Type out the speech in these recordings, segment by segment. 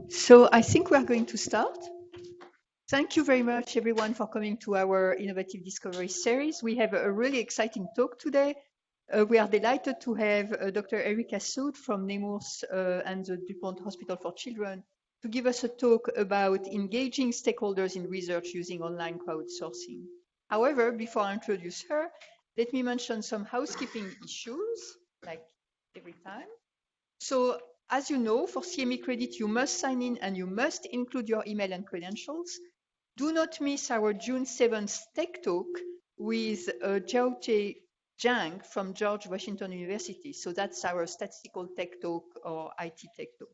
So I think we are going to start. Thank you very much, everyone, for coming to our Innovative Discovery series. We have a really exciting talk today. We are delighted to have Dr. Erika Sood from Nemours and the DuPont Hospital for Children to give us a talk about engaging stakeholders in research using online crowdsourcing. However, before I introduce her, let me mention some housekeeping issues, like every time. So, as you know, for CME credit, you must sign in and you must include your email and credentials. Do not miss our June 7th Tech Talk with Jiaoche Zhang from George Washington University. So that's our statistical tech talk or IT tech talk.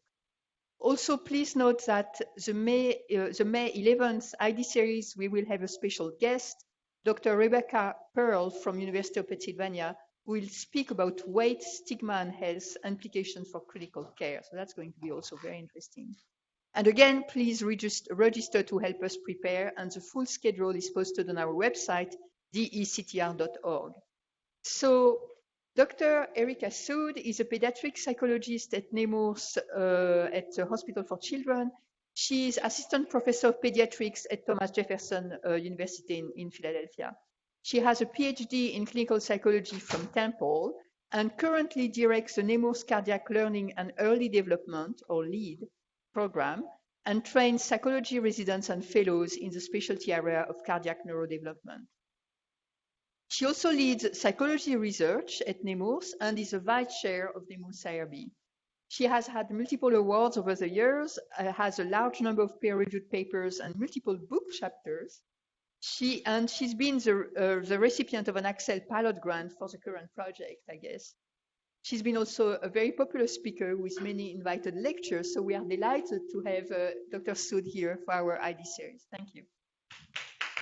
Also, please note that the May 11th ID series, we will have a special guest, Dr. Rebecca Pearl from University of Pennsylvania, who will speak about weight, stigma, and health implications for critical care. So that's going to be also very interesting. And again, please register to help us prepare, and the full schedule is posted on our website, DE-CTR.org. So Dr. Erika Sood is a pediatric psychologist at Nemours at the Hospital for Children. She is assistant professor of pediatrics at Thomas Jefferson University in Philadelphia. She has a PhD in clinical psychology from Temple and currently directs the Nemours Cardiac Learning and Early Development, or LEAD, program and trains psychology residents and fellows in the specialty area of cardiac neurodevelopment. She also leads psychology research at Nemours and is a vice chair of Nemours IRB. She has had multiple awards over the years, has a large number of peer-reviewed papers and multiple book chapters. She's been the recipient of an ACCEL Pilot Grant for the current project, I guess. She's been also a very popular speaker with many invited lectures, so we are delighted to have Dr. Sood here for our ID series. Thank you.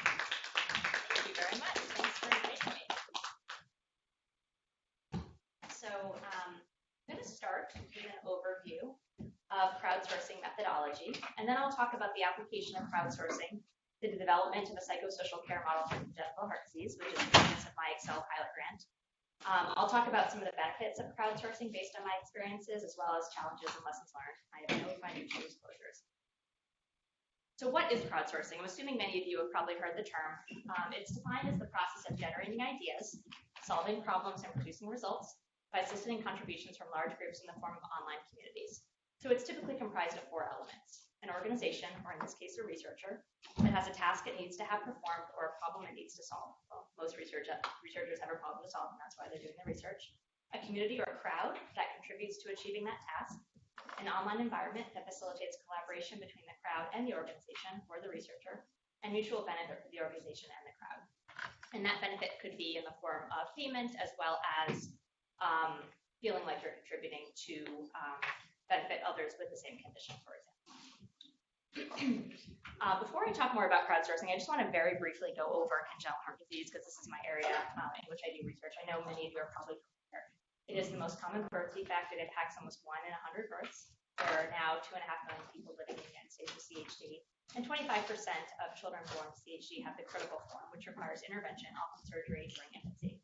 Thank you very much. Thanks for inviting me. So I'm going to start with an overview of crowdsourcing methodology, and then I'll talk about the application of crowdsourcing to the development of a psychosocial care model for congenital heart disease, which is the focus of my ACCEL Pilot Grant. I'll talk about some of the benefits of crowdsourcing based on my experiences, as well as challenges and lessons learned. I have no financial disclosures. So what is crowdsourcing? I'm assuming many of you have probably heard the term. It's defined as the process of generating ideas, solving problems, and producing results by soliciting contributions from large groups in the form of online communities. So it's typically comprised of 4 elements. An organization, or in this case a researcher, that has a task it needs to have performed or a problem it needs to solve. Well, most researchers have a problem to solve, and that's why they're doing the research. A community or a crowd that contributes to achieving that task. An online environment that facilitates collaboration between the crowd and the organization or the researcher, and mutual benefit for the organization and the crowd. And that benefit could be in the form of payment, as well as feeling like you're contributing to benefit others with the same condition, for example. Before I talk more about crowdsourcing, I just want to very briefly go over congenital heart disease, because this is my area in which I do research. I know many of you are probably familiar. It is the most common birth defect. It impacts almost 1 in 100 births. There are now 2.5 million people living in the United States with CHD, and 25% of children born with CHD have the critical form, which requires intervention, often surgery, during infancy.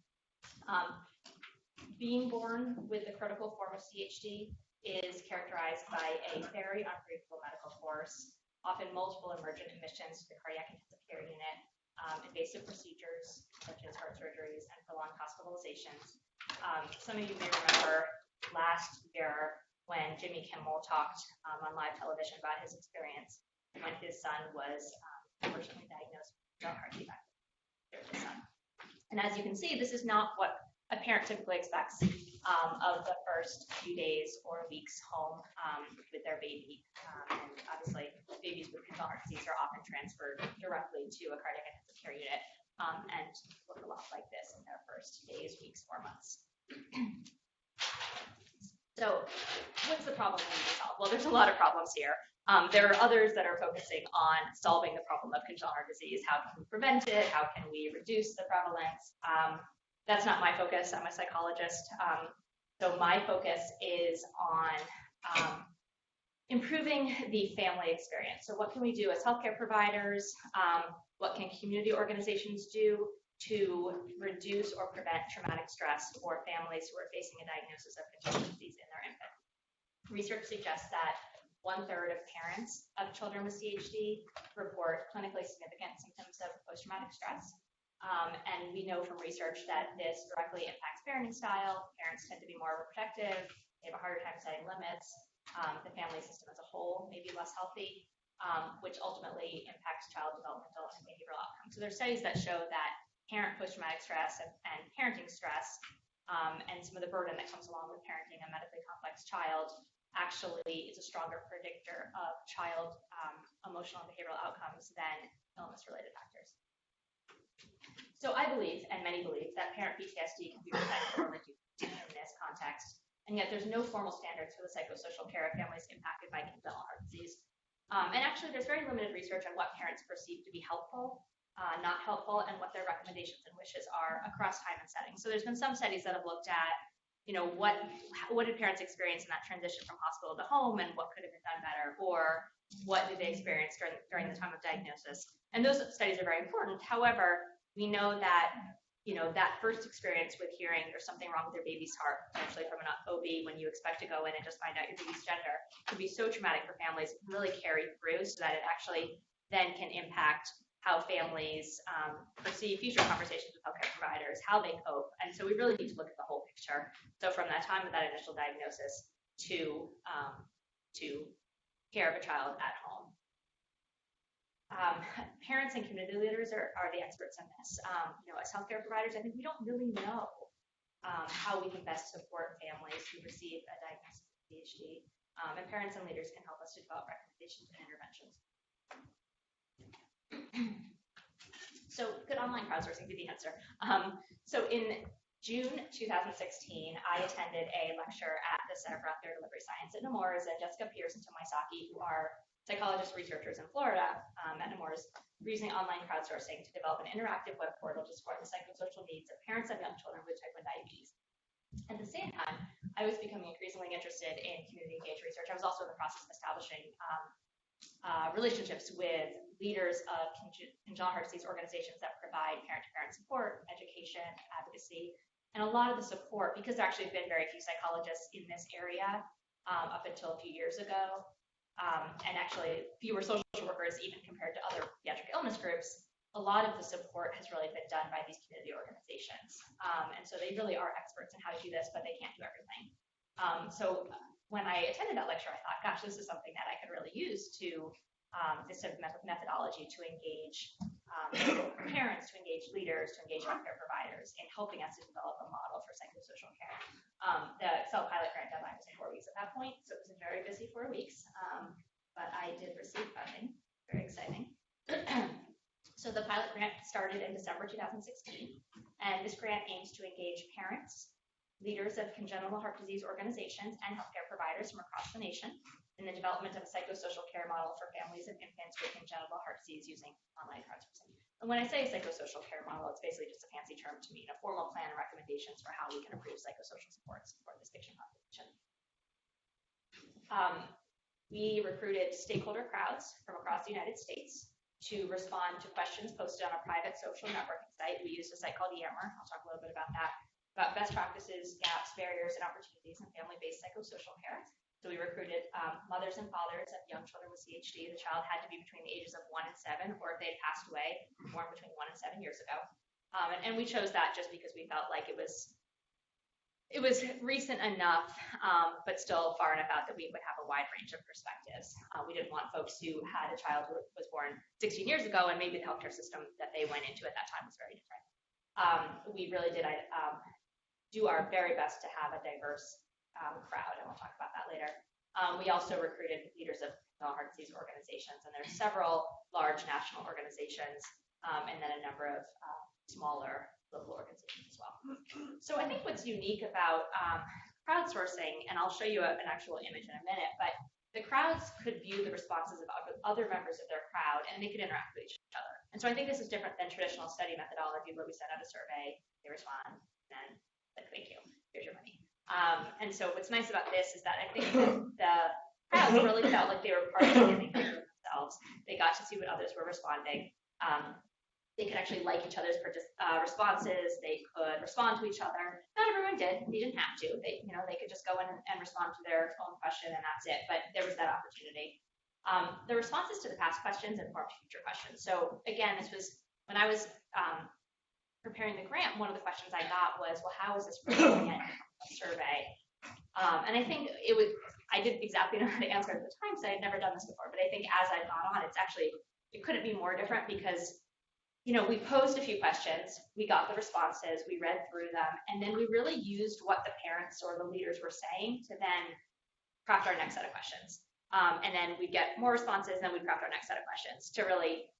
Being born with the critical form of CHD is characterized by a very unpredictable medical course, often multiple emergent admissions to the cardiac intensive care unit, invasive procedures such as heart surgeries, and prolonged hospitalizations. Some of you may remember last year when Jimmy Kimmel talked on live television about his experience when his son was unfortunately diagnosed with a heart defect. There's his son. And as you can see, this is not what a parent typically expects of the first few days or weeks home with their baby. And obviously, babies with congenital heart disease are often transferred directly to a cardiac intensive care unit and look a lot like this in their first days, weeks, or months. So what's the problem we need to solve? Well, there's a lot of problems here. There are others that are focusing on solving the problem of congenital heart disease. How can we prevent it? How can we reduce the prevalence? That's not my focus. I'm a psychologist. So my focus is on improving the family experience. So what can we do as healthcare providers? What can community organizations do to reduce or prevent traumatic stress for families who are facing a diagnosis of congenital disease in their infant? Research suggests that 1/3 of parents of children with CHD report clinically significant symptoms of post-traumatic stress. And we know from research that this directly impacts parenting style. Parents tend to be more overprotective. They have a harder time setting limits. The family system as a whole may be less healthy, which ultimately impacts child developmental and behavioral outcomes. So there's studies that show that parent post-traumatic stress and parenting stress and some of the burden that comes along with parenting a medically complex child actually is a stronger predictor of child emotional and behavioral outcomes than illness-related factors. So I believe, and many believe, that parent PTSD can be protected or reduced in this context, and yet there's no formal standards for the psychosocial care of families impacted by congenital heart disease. And actually, there's very limited research on what parents perceive to be helpful, not helpful, and what their recommendations and wishes are across time and setting. So there's been some studies that have looked at, what did parents experience in that transition from hospital to home, and what could have been done better, or what did they experience during the time of diagnosis. And those studies are very important. However, we know that, that first experience with hearing there's something wrong with your baby's heart, potentially from an OB, when you expect to go in and just find out your baby's gender, can be so traumatic for families, really carry through, so that it actually then can impact how families perceive future conversations with healthcare providers, how they cope. And so we really need to look at the whole picture. So from that time of that initial diagnosis to care of a child at home. Parents and community leaders are the experts in this. As healthcare providers, I think we don't really know how we can best support families who receive a diagnosis of PhD. And parents and leaders can help us to develop recommendations and interventions. So could online crowdsourcing be the answer? So in June 2016, I attended a lecture at the Center for Healthcare Delivery Science at Nemours, and Jessica Pierce and Tomaisaki, who are psychologists researchers in Florida at Nemours, were using online crowdsourcing to develop an interactive web portal to support the psychosocial needs of parents of young children with type 1 diabetes. At the same time, I was becoming increasingly interested in community-engaged research. I was also in the process of establishing relationships with leaders of congenital heart disease organizations that provide parent-to-parent support, education, advocacy, and a lot of the support, because there actually have been very few psychologists in this area up until a few years ago, and actually fewer social workers even compared to other pediatric illness groups, a lot of the support has really been done by these community organizations. And so they really are experts in how to do this, but they can't do everything. So when I attended that lecture, I thought, gosh, this is something that I could really use to this sort of methodology to engage parents, to engage leaders, to engage healthcare providers in helping us to develop a model for psychosocial care. The ACCEL Pilot Grant deadline was in 4 weeks at that point, so it was a very busy 4 weeks, but I did receive funding, very exciting. So the pilot grant started in December 2016, and this grant aims to engage parents, leaders of congenital heart disease organizations, and healthcare providers from across the nation in the development of a psychosocial care model for families of infants with congenital heart disease using online crowdsourcing. And when I say psychosocial care model, it's basically just a fancy term to mean a formal plan and recommendations for how we can improve psychosocial supports for this patient population. We recruited stakeholder crowds from across the United States to respond to questions posted on a private social networking site. We used a site called Yammer. I'll talk a little bit about that, about best practices, gaps, barriers, and opportunities in family-based psychosocial care. So we recruited mothers and fathers of young children with CHD. The child had to be between the ages of 1 and 7, or if they had passed away, born between 1 and 7 years ago. And we chose that just because we felt like it was recent enough, but still far enough out that we would have a wide range of perspectives. We didn't want folks who had a child who was born 16 years ago, and maybe the healthcare system that they went into at that time was very different. We really did do our very best to have a diverse crowd, and we'll talk about that later. We also recruited leaders of heart disease organizations, and there's several large national organizations, and then a number of smaller local organizations as well. So I think what's unique about crowdsourcing, and I'll show you an actual image in a minute, but the crowds could view the responses of other members of their crowd, and they could interact with each other. And so I think this is different than traditional study methodology where we send out a survey, they respond, and like, thank you, here's your money. And so what's nice about this is that I think that the crowds really felt like they were part of the themselves. They got to see what others were responding. They could actually like each other's responses. They could respond to each other. Not everyone did. They didn't have to. They could just go in and respond to their own question, and that's it. But there was that opportunity. The responses to the past questions informed future questions. So again, this was when I was preparing the grant. One of the questions I got was, well, how is this going in a survey? And I think I didn't exactly know how to answer at the time because I had never done this before. But I think as I've gone on, it couldn't be more different because we posed a few questions, we got the responses, we read through them, and then we really used what the parents or the leaders were saying to then craft our next set of questions. And then we'd get more responses, and then we'd craft our next set of questions to really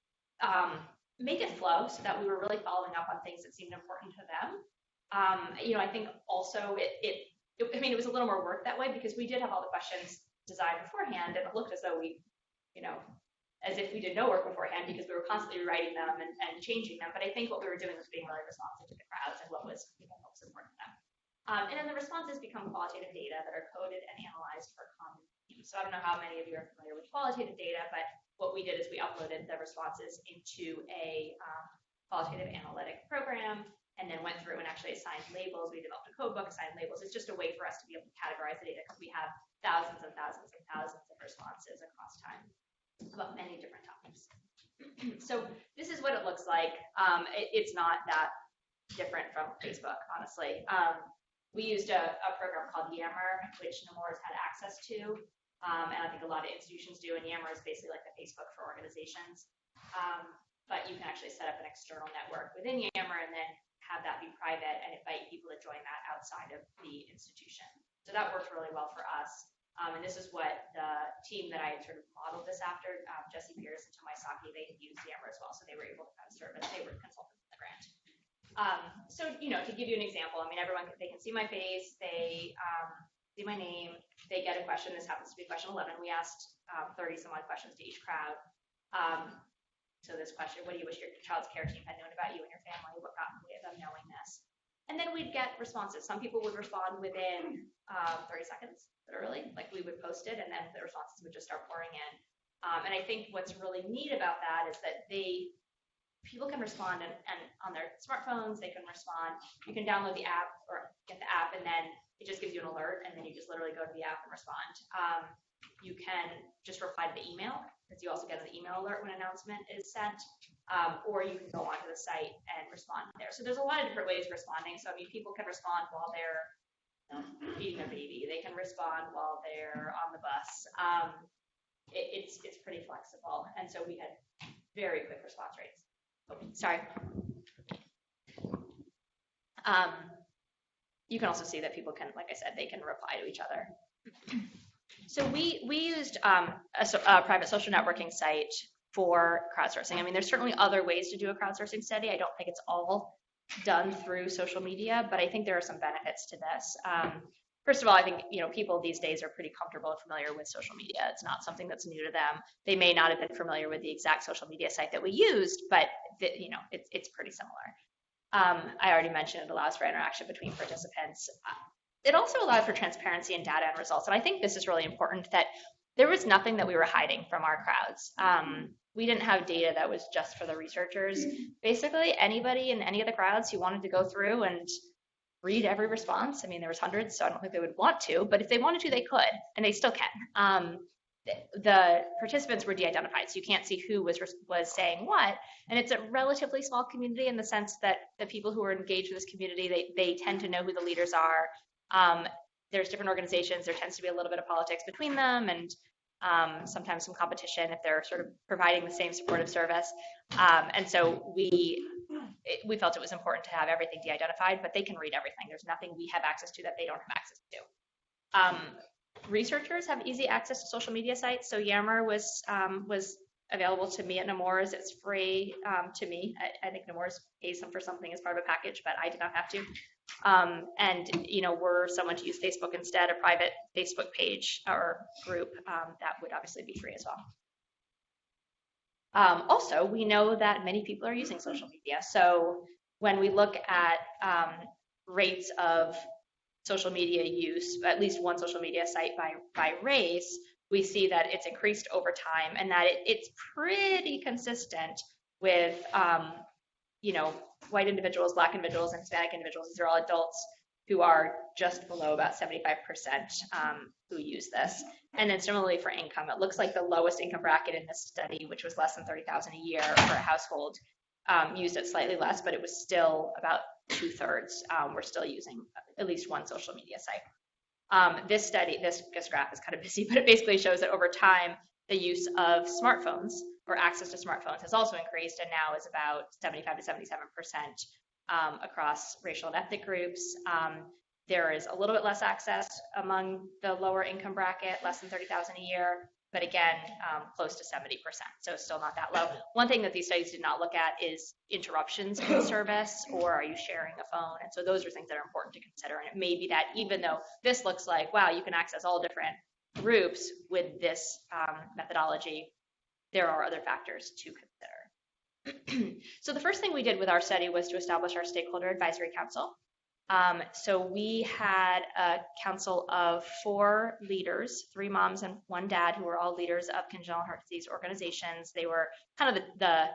make it flow so that we were really following up on things that seemed important to them. I think also it was a little more work that way because we did have all the questions designed beforehand, and it looked as though we, as if we did no work beforehand because we were constantly rewriting them and changing them. But I think what we were doing was being really responsive to the crowds and what was important to them. And then the responses become qualitative data that are coded and analyzed for common themes. So I don't know how many of you are familiar with qualitative data, but what we did is we uploaded the responses into a qualitative analytic program and then went through and actually assigned labels. We developed a code book, assigned labels. It's just a way for us to be able to categorize the data because we have thousands and thousands and thousands of responses across time about many different topics. So this is what it looks like. It's not that different from Facebook, honestly. We used a program called Yammer, which Nemours had access to, and I think a lot of institutions do, and Yammer is basically like the Facebook for organizations. But you can actually set up an external network within Yammer and then have that be private and invite people to join that outside of the institution. So that worked really well for us. And this is what the team that I sort of modeled this after, Jesse Pierce and Thomas Jefferson, they had used Yammer as well, so they were able to kind of serve as they were consultants in the grant. So to give you an example, I mean, they can see my face, they see my name, they get a question. This happens to be question 11. We asked 30 some odd questions to each crowd. So this question, what do you wish your child's care team had known about you and your family? What got in the way of them knowing this? And then we'd get responses. Some people would respond within 30 seconds, literally. Like we would post it, and then the responses would just start pouring in. And I think what's really neat about that is that people can respond and on their smartphones, they can respond. You can download the app or get the app, and then it just gives you an alert, and then you just literally go to the app and respond. You can just reply to the email, because you also get an email alert when an announcement is sent, or you can go onto the site and respond there. So there's a lot of different ways of responding. So I mean, people can respond while they're feeding their baby. They can respond while they're on the bus. It's pretty flexible, and so we had very quick response rates. Oh, sorry. You can also see that people can, like I said, they can reply to each other. So we used a private social networking site for crowdsourcing. I mean, there's certainly other ways to do a crowdsourcing study. I don't think it's all done through social media, but I think there are some benefits to this. First of all, I think people these days are pretty comfortable and familiar with social media. It's not something that's new to them. They may not have been familiar with the exact social media site that we used, but it's pretty similar. I already mentioned it allows for interaction between participants. It also allowed for transparency in data and results. And I think this is really important, that there was nothing that we were hiding from our crowds. We didn't have data that was just for the researchers. Basically, anybody in any of the crowds who wanted to go through and read every response, I mean, there was hundreds, so I don't think they would want to, but if they wanted to, they could, and they still can. The participants were de-identified, so you can't see who was saying what, and it's a relatively small community in the sense that the people who are engaged with this community, they tend to know who the leaders are. There's different organizations, there tends to be a little bit of politics between them, and sometimes some competition if they're sort of providing the same supportive service. And so we felt it was important to have everything de-identified, but they can read everything. There's nothing we have access to that they don't have access to. Researchers have easy access to social media sites. So Yammer was available to me at Nemours. It's free to me. I think Nemours pays them for something as part of a package, but I did not have to. And were someone to use Facebook instead, a private Facebook page or group, that would obviously be free as well. Also, we know that many people are using social media. So when we look at rates of social media use, at least one social media site by race, we see that it's increased over time, and that it's pretty consistent with white individuals, Black individuals, and Hispanic individuals. These are all adults who are just below about 75% who use this. And then similarly for income, it looks like the lowest income bracket in this study, which was less than $30,000 a year for a household, used it slightly less, but it was still about 2/3 were still using at least one social media site. This graph is kind of busy, but it basically shows that over time, the use of smartphones or access to smartphones has also increased and now is about 75 to 77% across racial and ethnic groups. There is a little bit less access among the lower income bracket, less than $30,000 a year, but again, close to 70%, so still not that low. One thing that these studies did not look at is interruptions in service, or are you sharing a phone? And so those are things that are important to consider. And it may be that even though this looks like, wow, you can access all different groups with this methodology, there are other factors to consider. So the first thing we did with our study was to establish our Stakeholder Advisory Council. So we had a council of 4 leaders, 3 moms and 1 dad, who were all leaders of congenital heart disease organizations. They were kind of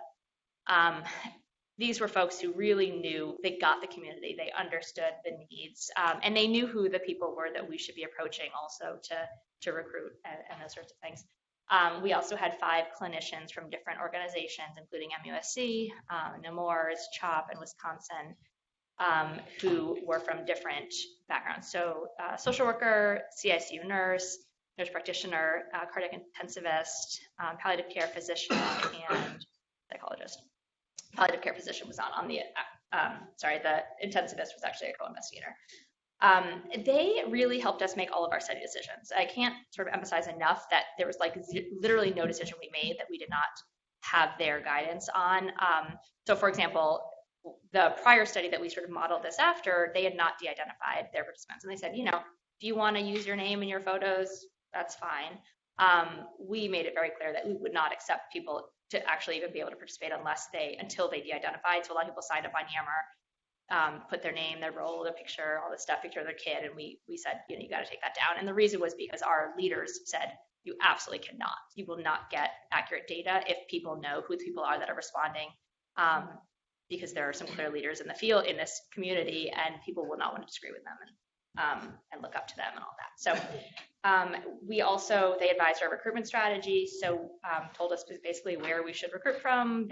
these were folks who really knew, they got the community, they understood the needs, and they knew who the people were that we should be approaching also to recruit and those sorts of things. We also had 5 clinicians from different organizations, including MUSC, Nemours, CHOP, and Wisconsin, who were from different backgrounds. So social worker, CICU nurse practitioner, cardiac intensivist, palliative care physician, and psychologist. Palliative care physician was not on the, the intensivist was actually a co-investigator. They really helped us make all of our study decisions. I can't sort of emphasize enough that there was like literally no decision we made that we did not have their guidance on. So for example, the prior study that we sort of modeled this after, they had not de-identified their participants. And they said, if you want to use your name in your photos, that's fine. We made it very clear that we would not accept people to actually even be able to participate until they de-identified. So a lot of people signed up on Yammer, put their name, their role, their picture, all this stuff, picture of their kid, and we said, you got to take that down. And the reason was because our leaders said, you absolutely cannot. You will not get accurate data if people know who the people are that are responding, because there are some clear leaders in the field, in this community, and people will not want to disagree with them and look up to them and all that. So they advised our recruitment strategy, so told us basically where we should recruit from.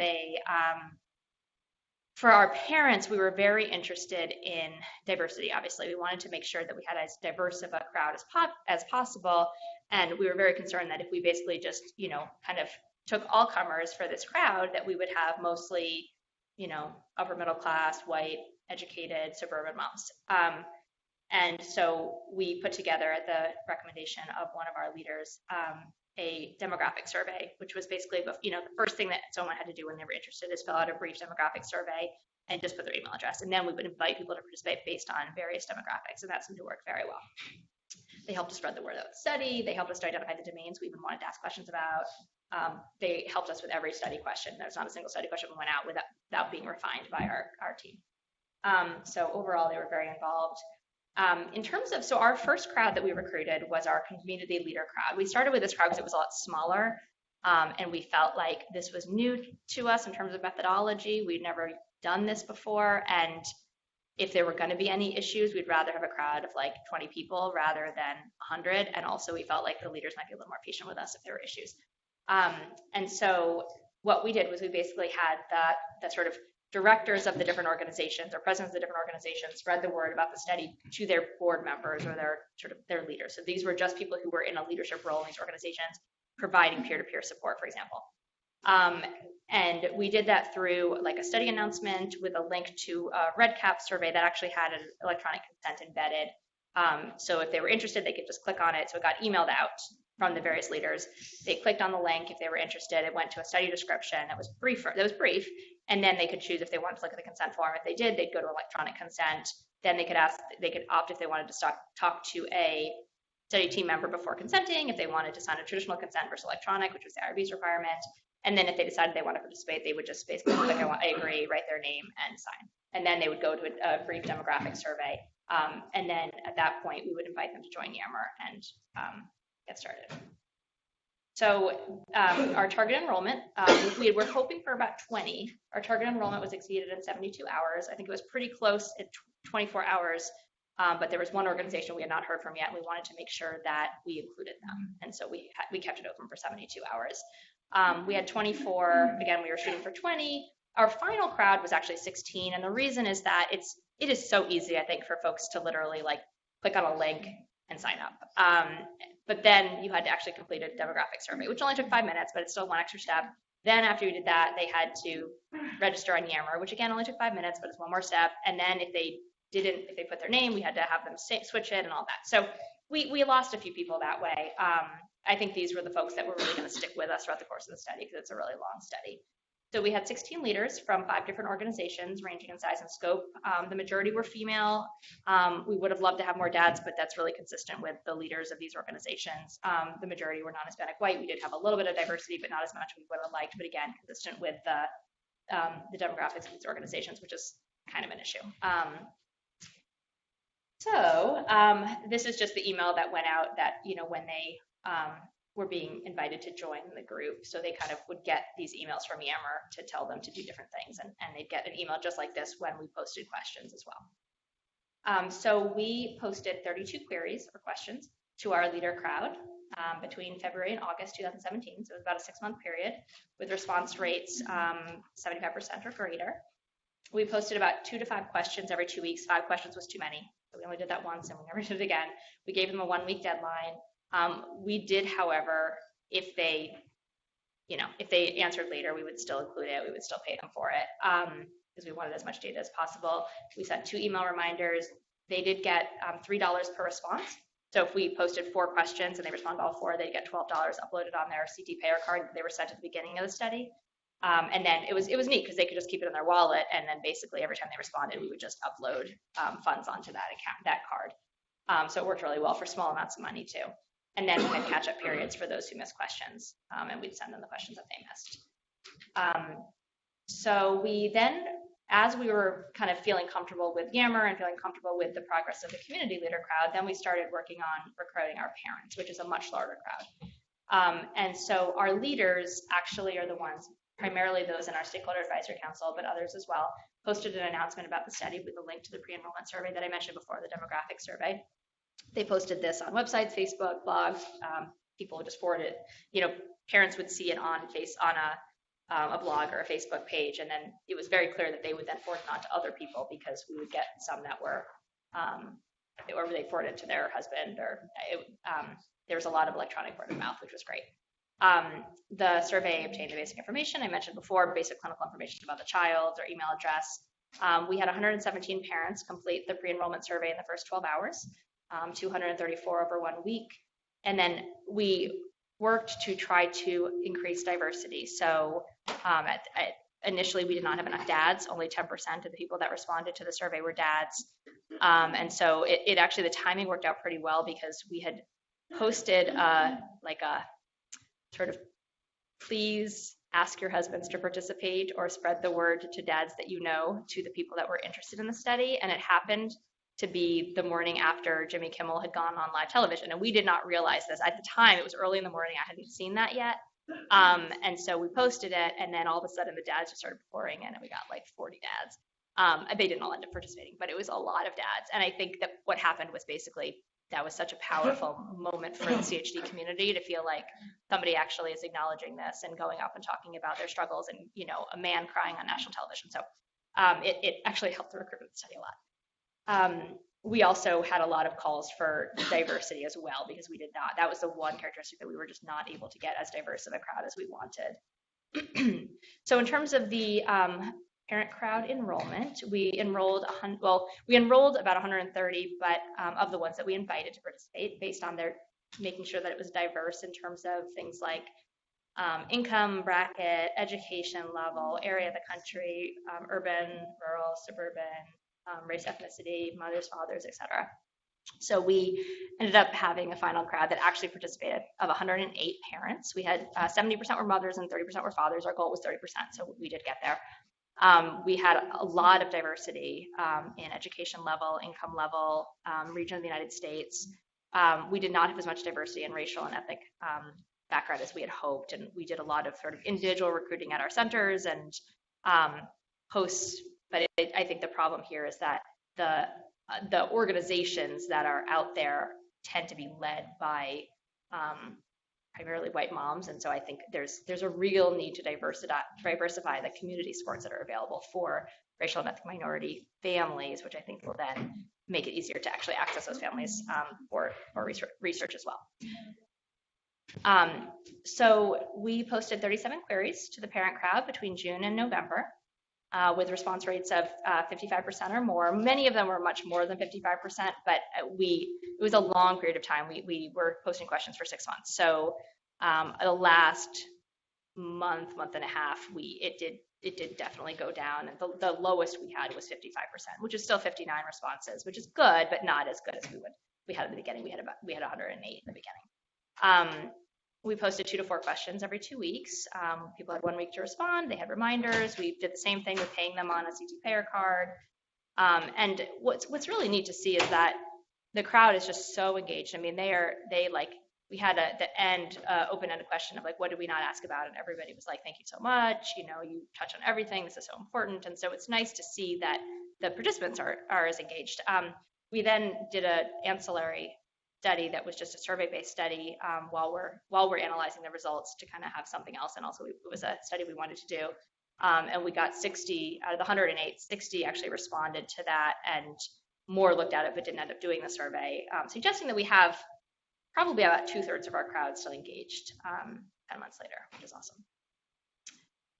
For our parents, we were very interested in diversity, obviously. We wanted to make sure that we had as diverse of a crowd as possible, and we were very concerned that if we basically just, kind of took all comers for this crowd, that we would have mostly, upper middle class, white, educated, suburban moms. And so we put together, at the recommendation of one of our leaders, a demographic survey, which was basically, the first thing that someone had to do when they were interested is fill out a brief demographic survey and just put their email address. And then we would invite people to participate based on various demographics, and that seemed to work very well. They helped us spread the word about the study. They helped us to identify the domains we even wanted to ask questions about. They helped us with every study question. There's not a single study question we went out without being refined by our team. So overall, they were very involved. In terms of, so our first crowd that we recruited was our community leader crowd. We started with this crowd because it was a lot smaller, and we felt like this was new to us in terms of methodology. We'd never done this before, and if there were going to be any issues, we'd rather have a crowd of like 20 people rather than 100, and also we felt like the leaders might be a little more patient with us if there were issues. And so what we did was we basically had the sort of directors of the different organizations or presidents of the different organizations spread the word about the study to their board members or their leaders. So these were just people who were in a leadership role in these organizations, providing peer-to-peer support, for example. And we did that through like a study announcement with a link to a REDCap survey that actually had an electronic consent embedded. So if they were interested, they could just click on it. So it got emailed out from the various leaders. They clicked on the link if they were interested. It went to a study description that was brief, and then they could choose if they wanted to look at the consent form. If they did, they'd go to electronic consent. Then they could opt if they wanted to talk to a study team member before consenting, if they wanted to sign a traditional consent versus electronic, which was the IRB's requirement. And then if they decided they want to participate, they would just basically click, I agree, write their name, and sign. And then they would go to a brief demographic survey. And then at that point, we would invite them to join Yammer and get started. So our target enrollment, we were hoping for about 20. Our target enrollment was exceeded in 72 hours. I think it was pretty close at 24 hours, but there was one organization we had not heard from yet. We wanted to make sure that we included them, and so we kept it open for 72 hours. We had 24. Again, we were shooting for 20. Our final crowd was actually 16, and the reason is that it is so easy, I think, for folks to literally like click on a link and sign up. But then you had to actually complete a demographic survey, which only took 5 minutes, but it's still one extra step. Then after you did that, they had to register on Yammer, which again only took 5 minutes, but it's one more step. And then if they put their name, we had to have them switch it and all that. So we lost a few people that way. I think these were the folks that were really going to stick with us throughout the course of the study because it's a really long study. So we had 16 leaders from 5 different organizations ranging in size and scope. The majority were female. We would have loved to have more dads, but that's really consistent with the leaders of these organizations. The majority were non-Hispanic white. We did have a little bit of diversity, but not as much as we would have liked, but again, consistent with the demographics of these organizations, which is kind of an issue. This is just the email that went out that, when they were being invited to join the group. So they kind of would get these emails from Yammer to tell them to do different things. And they'd get an email just like this when we posted questions as well. So we posted 32 queries or questions to our leader crowd between February and August 2017. So it was about a 6-month period with response rates 75% or greater. We posted about 2 to 5 questions every 2 weeks. 5 questions was too many. So we only did that once and we never did it again. We gave them a 1-week deadline. We did, however, if they answered later, we would still include it. We would still pay them for it because we wanted as much data as possible. We sent 2 email reminders. They did get $3 per response. So if we posted 4 questions and they responded all 4, they'd get $12 uploaded on their CT payer card that they were sent at the beginning of the study. And then it was neat because they could just keep it in their wallet, and then basically every time they responded, we would just upload funds onto that card. So it worked really well for small amounts of money too. And then we had catch-up periods for those who missed questions, and we'd send them the questions that they missed. So we then, as we were kind of feeling comfortable with Yammer and feeling comfortable with the progress of the community leader crowd, then we started working on recruiting our parents, which is a much larger crowd. And so our leaders actually are the ones, primarily those in our Stakeholder Advisory Council, but others as well, posted an announcement about the study with a link to the pre-enrollment survey that I mentioned before, the demographic survey. They posted this on websites, Facebook, blogs. People would just forward it. Parents would see it on a blog or a Facebook page, and then it was very clear that they would then forward it on to other people because we would get some that were, or they forwarded it to their husband, or there was a lot of electronic word of mouth, which was great. The survey obtained the basic information I mentioned before, basic clinical information about the child, their email address. We had 117 parents complete the pre-enrollment survey in the first 12 hours, 234 over 1 week. And then we worked to try to increase diversity. So initially we did not have enough dads. Only 10% of the people that responded to the survey were dads. And so it actually, the timing worked out pretty well because we had posted like a sort of please ask your husbands to participate or spread the word to dads that you know to the people that were interested in the study. And it happened to be the morning after Jimmy Kimmel had gone on live television. And we did not realize this. At the time, it was early in the morning. I hadn't seen that yet. And so we posted it, and then all of a sudden the dads just started pouring in, and we got like 40 dads. They didn't all end up participating, but it was a lot of dads. And I think that what happened was basically that was such a powerful moment for the CHD community to feel like somebody actually is acknowledging this and going up and talking about their struggles, and a man crying on national television. So it actually helped the recruitment study a lot. We also had a lot of calls for diversity as well, because we did not, that was the one characteristic that we were just not able to get as diverse of a crowd as we wanted. So in terms of the parent crowd enrollment, we enrolled about 130, but of the ones that we invited to participate, based on their making sure that it was diverse in terms of things like income bracket, education level, area of the country, urban, rural, suburban, race, ethnicity, mothers, fathers, etc. So we ended up having a final crowd that actually participated of 108 parents. We had 70% were mothers and 30% were fathers. Our goal was 30%, so we did get there. We had a lot of diversity in education level, income level, region of the United States. We did not have as much diversity in racial and ethnic background as we had hoped. And we did a lot of sort of individual recruiting at our centers and posts. But I think the problem here is that the organizations that are out there tend to be led by primarily white moms, and so I think there's a real need to diversify the community supports that are available for racial and ethnic minority families, which I think will then make it easier to actually access those families for research as well. So we posted 37 queries to the parent crowd between June and November, with response rates of 55% or more. Many of them were much more than 55%, but it was a long period of time. We were posting questions for 6 months. So the last month and a half, it did definitely go down. And the lowest we had was 55%, which is still 59 responses, which is good, but not as good as we had at the beginning. We had 108 in the beginning. We posted 2 to 4 questions every 2 weeks. People had 1 week to respond. They had reminders. We did the same thing with paying them on a CT payer card. And what's really neat to see is that the crowd is just so engaged. I mean, we had the end open-ended question of like, what did we not ask about? And everybody was like, thank you so much. You touch on everything. This is so important. And so it's nice to see that the participants are as engaged. We then did an ancillary study that was just a survey-based study while we're analyzing the results to kind of have something else. And also it was a study we wanted to do. And we got 60 out of the 108, 60 actually responded to that, and more looked at it but didn't end up doing the survey, suggesting that we have probably about 2/3 of our crowd still engaged 10 months later, which is awesome.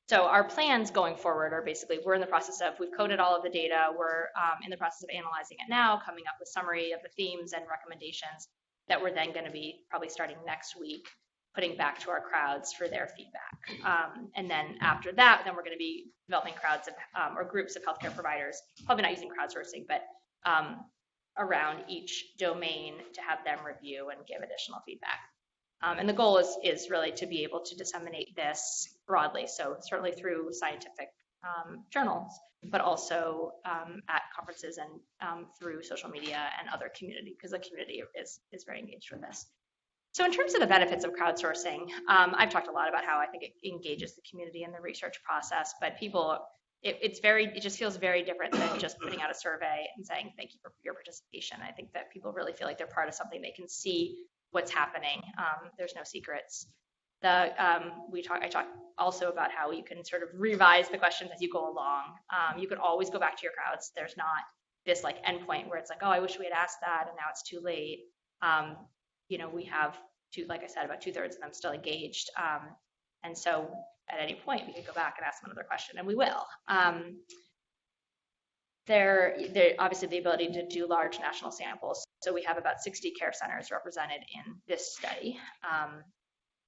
So our plans going forward are basically, we're in the process of, we've coded all of the data. We're in the process of analyzing it now, coming up with summary of the themes and recommendations that we're then going to be probably starting next week, putting back to our crowds for their feedback. And then after that, then we're going to be developing crowds of, or groups of healthcare providers, probably not using crowdsourcing, but around each domain to have them review and give additional feedback. And the goal is really to be able to disseminate this broadly, so certainly through scientific journals, but also at conferences and through social media and other community, because the community is very engaged with this. So in terms of the benefits of crowdsourcing, I've talked a lot about how I think it engages the community in the research process, but it just feels very different than just putting out a survey and saying thank you for your participation. I think that people really feel like they're part of something. They can see what's happening. There's no secrets. I talk also about how you can sort of revise the questions as you go along. You could always go back to your crowds. There's not this like endpoint where it's like, oh, I wish we had asked that and now it's too late. We have like I said, about 2/3 of them still engaged. And so at any point we could go back and ask them another question, and we will. There obviously the ability to do large national samples. So we have about 60 care centers represented in this study,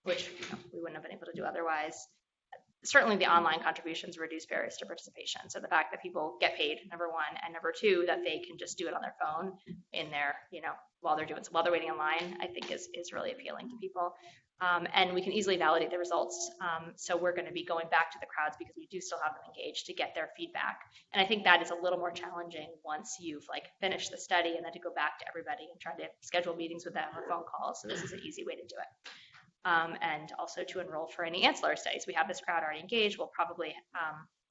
which we wouldn't have been able to do otherwise. Certainly the online contributions reduce barriers to participation. So the fact that people get paid, number one, and number two, that they can just do it on their phone in their, while they're waiting in line, I think is really appealing to people. And we can easily validate the results. So we're going to be going back to the crowds because we do still have them engaged to get their feedback. And I think that is a little more challenging once you've finished the study, and then to go back to everybody and try to schedule meetings with them or phone calls. So this is an easy way to do it. And also to enroll for any ancillary studies. We have this crowd already engaged. We'll probably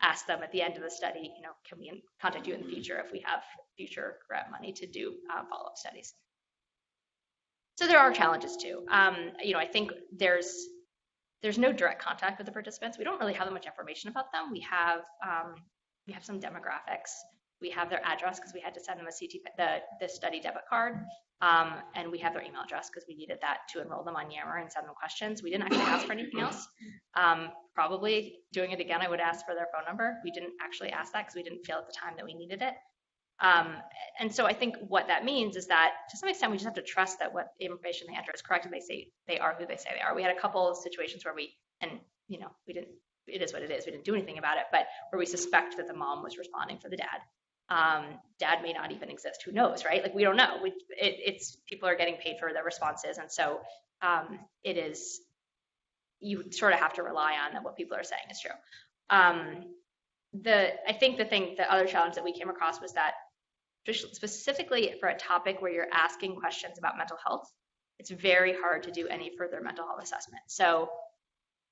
ask them at the end of the study, can we contact you in the future if we have future grant money to do follow-up studies. So there are challenges too. I think there's no direct contact with the participants. We don't really have that much information about them. We have some demographics. We have their address because we had to send them the study debit card. And we have their email address because we needed that to enroll them on Yammer and send them questions. We didn't actually ask for anything else. Probably doing it again, I would ask for their phone number. We didn't actually ask that because we didn't feel at the time that we needed it. And so I think what that means is that to some extent, we just have to trust that what information they enter is correct and they say they are who they say they are. We had a couple of situations where we didn't, it is what it is. We didn't do anything about it, but where we suspect that the mom was responding for the dad. Dad may not even exist. Who knows, right? We don't know. It's people are getting paid for their responses. And so you sort of have to rely on that what people are saying is true. I think the other challenge that we came across was that specifically for a topic where you're asking questions about mental health, it's very hard to do any further mental health assessment. So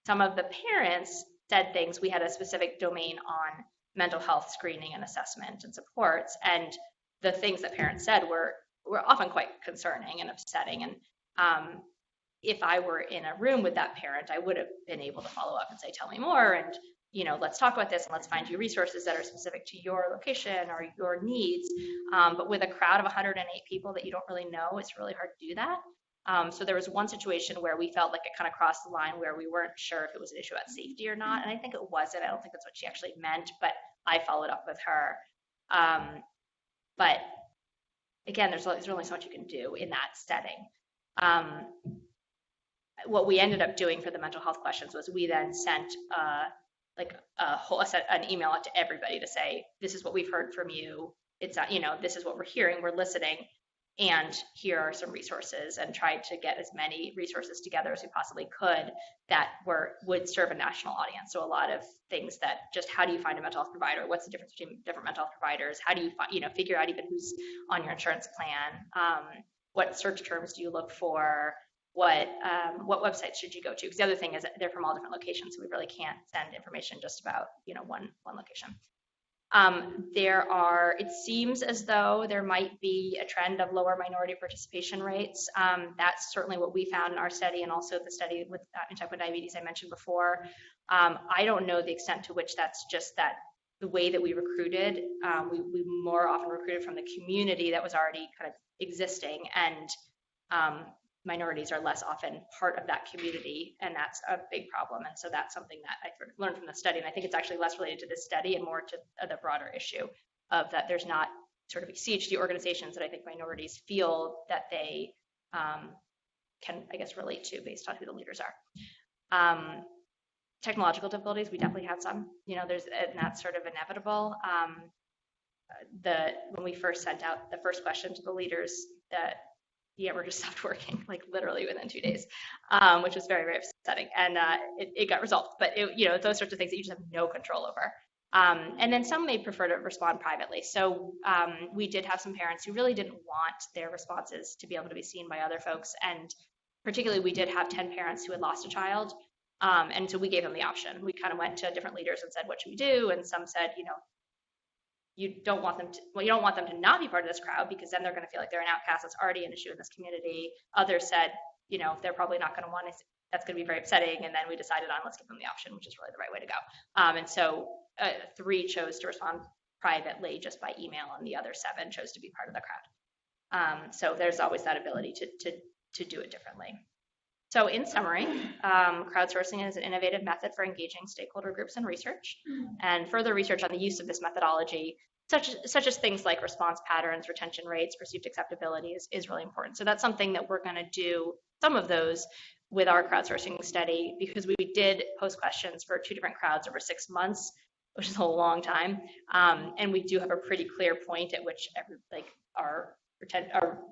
some of the parents said things. We had a specific domain on mental health screening and assessment and supports, and the things that parents said were often quite concerning and upsetting. And if I were in a room with that parent, I would have been able to follow up and say, tell me more, and let's talk about this, and let's find you resources that are specific to your location or your needs. But with a crowd of 108 people that you don't really know, it's really hard to do that. So there was one situation where we felt like it kind of crossed the line where we weren't sure if it was an issue about safety or not, and I think it wasn't. I don't think that's what she actually meant, but I followed up with her. But again, there's only so much you can do in that setting. What we ended up doing for the mental health questions was we then sent an email out to everybody to say, this is what we've heard from you. It's this is what we're hearing, we're listening, and here are some resources, and tried to get as many resources together as we possibly could that would serve a national audience. So a lot of things that just, how do you find a mental health provider? What's the difference between different mental health providers? How do you figure out even who's on your insurance plan? What search terms do you look for? What websites should you go to? Because the other thing is that they're from all different locations, so we really can't send information just about one location. It seems as though there might be a trend of lower minority participation rates. That's certainly what we found in our study, and also the study with in type 1 diabetes I mentioned before. I don't know the extent to which that's just that the way that we recruited, we more often recruited from the community that was already kind of existing, and minorities are less often part of that community, and that's a big problem. And so that's something that I learned from the study, and I think it's actually less related to this study and more to the broader issue of that there's not sort of CHD organizations that I think minorities feel that they can, I guess, relate to based on who the leaders are. Technological difficulties, we definitely had some, and that's sort of inevitable. When we first sent out the first question to the leaders, that Yammer just stopped working, like literally within 2 days, which was very, very upsetting. And it got resolved, but those sorts of things that you just have no control over. And then some may prefer to respond privately. So we did have some parents who really didn't want their responses to be able to be seen by other folks. And particularly, we did have 10 parents who had lost a child. And so we gave them the option. We kind of went to different leaders and said, what should we do? And some said, you don't want them to not be part of this crowd, because then they're going to feel like they're an outcast. That's already an issue in this community. Others said, they're probably not going to want to, that's going to be very upsetting. And then we decided on, let's give them the option, which is really the right way to go. And so 3 chose to respond privately just by email, and the other 7 chose to be part of the crowd. So there's always that ability to do it differently. So in summary, crowdsourcing is an innovative method for engaging stakeholder groups in research, and further research on the use of this methodology, such as things like response patterns, retention rates, perceived acceptability is really important. So that's something that we're going to do, some of those, with our crowdsourcing study, because we did post questions for 2 different crowds over 6 months, which is a long time. And we do have a pretty clear point at which our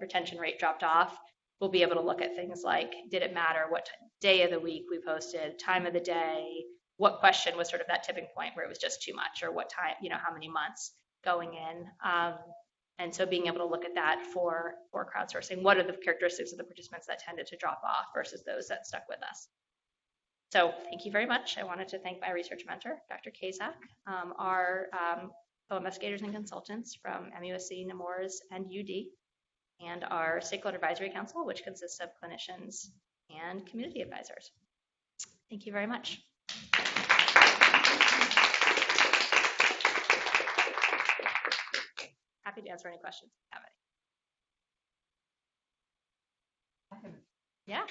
retention rate dropped off. We'll be able to look at things like, did it matter what day of the week we posted, time of the day, what question was sort of that tipping point where it was just too much, or what time, how many months going in. And so being able to look at that for crowdsourcing, what are the characteristics of the participants that tended to drop off versus those that stuck with us. So thank you very much. I wanted to thank my research mentor, Dr. Kazak, our co-investigators and consultants from MUSC, Nemours, and UD, and our Stakeholder Advisory Council, which consists of clinicians and community advisors. Thank you very much. Happy to answer any questions if you have any. Yeah.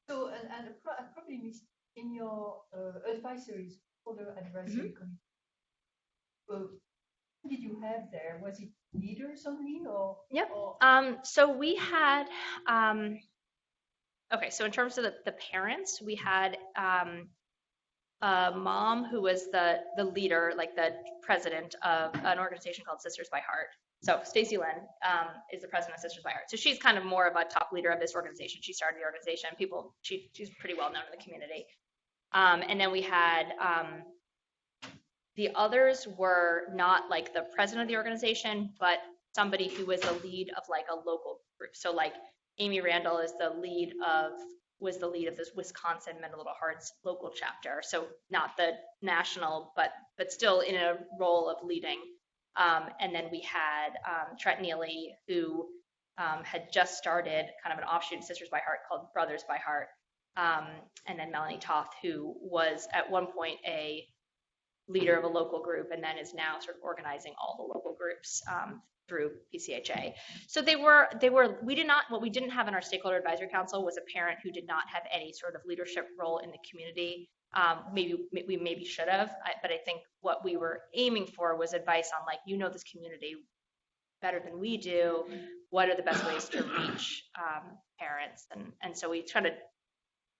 So, and I probably missed in your advisories, stakeholder advisory committee. Who did you have there? Was it leaders only, or? Yep. Or... So we had, okay, so in terms of the parents, we had a mom who was the leader, like the president of an organization called Sisters by Heart. So Stacy Lynn is the president of Sisters by Heart. So she's kind of more of a top leader of this organization. She started the organization. She's pretty well known in the community. And then we had, the others were not like the president of the organization, but somebody who was the lead of like a local group. So like Amy Randall is was the lead of this Wisconsin Mental Hearts local chapter. So not the national, but still in a role of leading. And then we had Trent Neely, who had just started kind of an offshoot of Sisters by Heart called Brothers by Heart. And then Melanie Toth, who was at one point a leader of a local group and then is now sort of organizing all the local groups through PCHA. So what we didn't have in our Stakeholder Advisory Council was a parent who did not have any sort of leadership role in the community. We maybe should have, but I think what we were aiming for was advice on, like, this community better than we do. What are the best ways to reach parents? And so we tried to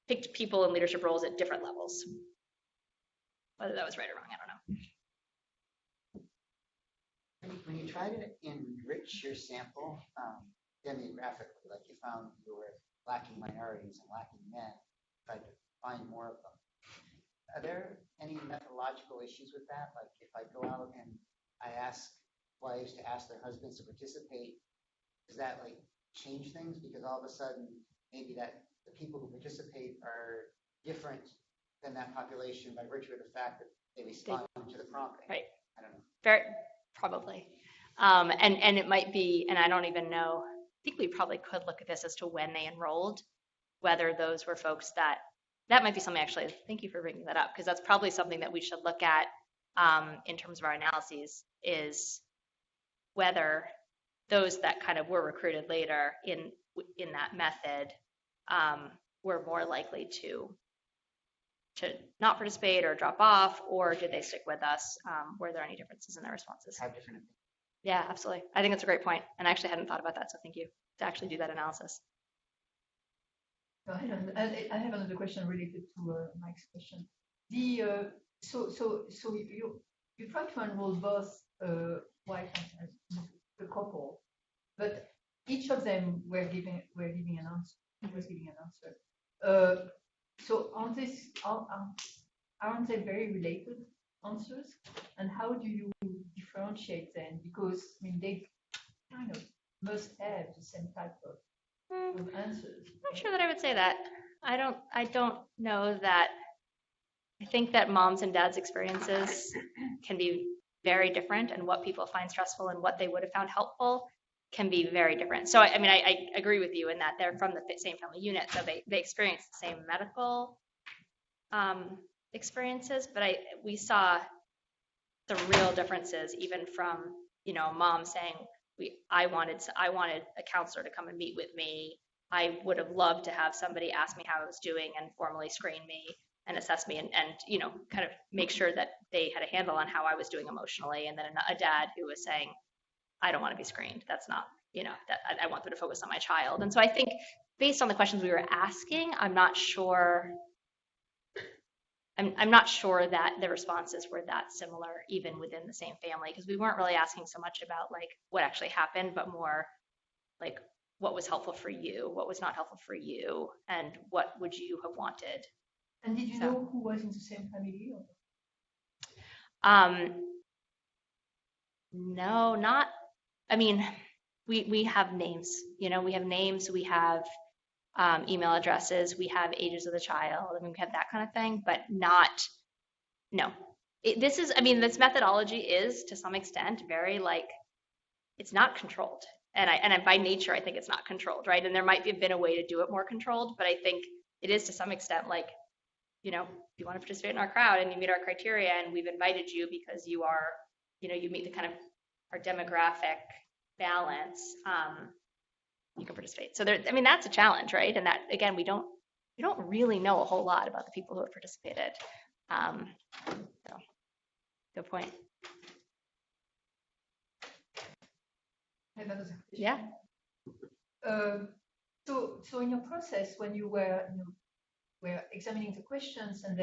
pick people in leadership roles at different levels. Whether that was right or wrong, I don't know. When you try to enrich your sample demographically, like you found you were lacking minorities and lacking men, tried to find more of them. Are there any methodological issues with that? Like if I go out and I ask wives to ask their husbands to participate, does that like change things? Because all of a sudden, maybe that the people who participate are different than that population by virtue of the fact that they respond to the prompting. Right. I don't know. Very probably. And it might be, and I don't even know, I think we probably could look at this as to when they enrolled, whether those were folks that might be something, actually, thank you for bringing that up, because that's probably something that we should look at in terms of our analyses, is whether those that kind of were recruited later in that method were more likely to not participate or drop off, or did they stick with us? Were there any differences in their responses? Have different opinions. Yeah, absolutely. I think that's a great point, and I actually hadn't thought about that, so thank you to actually do that analysis. I have another question related to Mike's question. So you try to enroll both wife and the couple, but each of them were giving an answer. So aren't they very related answers? And how do you differentiate them? Because I mean, they kind of must have the same type of answers. I'm not sure that I would say that. I don't know that. I think that moms and dads' experiences can be very different, and what people find stressful and what they would have found helpful can be very different. So I mean, I agree with you in that they're from the same family unit, so they experience the same medical experiences, but we saw the real differences even from, mom saying, I wanted a counselor to come and meet with me. I would have loved to have somebody ask me how I was doing and formally screen me and assess me and kind of make sure that they had a handle on how I was doing emotionally. And then a dad who was saying, I don't want to be screened. That's not, that I want them to focus on my child. And so I think based on the questions we were asking, I'm not sure that the responses were that similar even within the same family, because we weren't really asking so much about like what actually happened, but more like what was helpful for you, what was not helpful for you, and what would you have wanted. And did you know who was in the same family? No, not. I mean, we have names. We have names. We have email addresses. We have ages of the child. I mean, we have that kind of thing, but not. No, this methodology is to some extent very like, it's not controlled, and by nature I think it's not controlled, right? And there might have been a way to do it more controlled, but I think it is to some extent like, if you want to participate in our crowd and you meet our criteria and we've invited you because you are, you meet the kind of our demographic balance, you can participate. So that's a challenge, right? And that, again, we don't really know a whole lot about the people who have participated. So good point. I have another question. Yeah. So in your process, when you were examining the questions and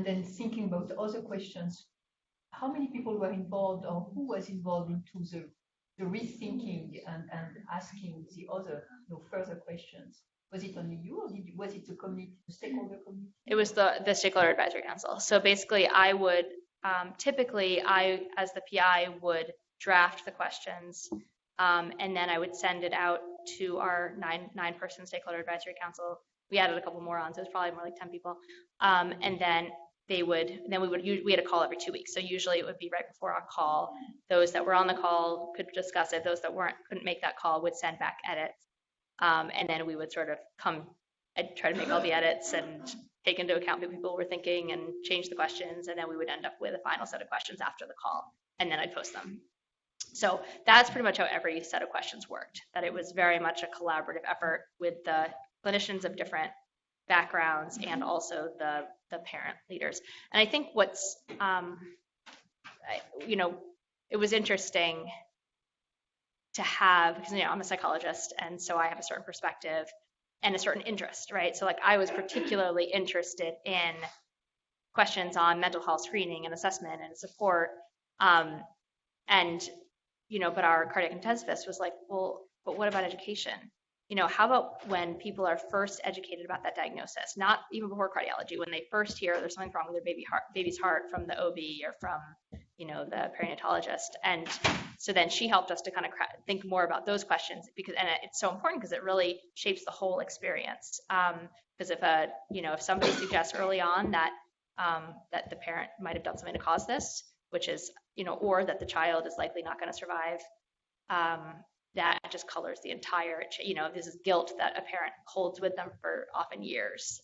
then thinking about the other questions, how many people were involved, or who was involved into the rethinking and asking the other further questions? Was it only you, or was it the community, the stakeholder community? It was the Stakeholder Advisory Council. So basically, I would typically, as the PI, would draft the questions, And then I would send it out to our nine-person stakeholder advisory council. We added a couple more on, so it's probably more like 10 people. And then we had a call every 2 weeks. So usually it would be right before our call. Those that were on the call could discuss it. Those that couldn't make that call would send back edits. And then we would sort of I'd try to make all the edits and take into account what people were thinking and change the questions. And then we would end up with a final set of questions after the call. And then I'd post them. So that's pretty much how every set of questions worked, that it was very much a collaborative effort with the clinicians of different backgrounds and also the parent leaders. And I think what's, it was interesting to have, because, I'm a psychologist, and so I have a certain perspective and a certain interest, right? So like I was particularly interested in questions on mental health screening and assessment and support. But our cardiac intensivist was like, well, but what about education? How about when people are first educated about that diagnosis, not even before cardiology, when they first hear there's something wrong with their baby's heart from the OB or from, the perinatologist. And so then she helped us to kind of think more about those questions and it's so important because it really shapes the whole experience. Because if somebody suggests early on that the parent might have done something to cause this, which is, or that the child is likely not going to survive, that just colors the entire, this is guilt that a parent holds with them for often years,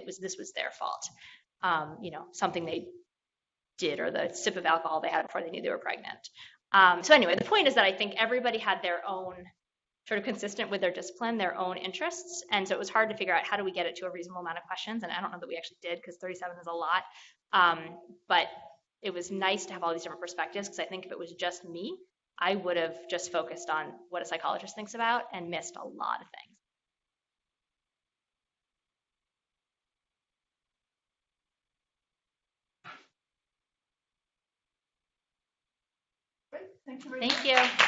this was their fault, something they did, or the sip of alcohol they had before they knew they were pregnant. So anyway, the point is that I think everybody had their own, sort of consistent with their discipline, their own interests. And so it was hard to figure out how do we get it to a reasonable amount of questions. And I don't know that we actually did, because 37 is a lot. But it was nice to have all these different perspectives, because I think if it was just me, I would have just focused on what a psychologist thinks about and missed a lot of things. Great. Thank you very much. Thank you.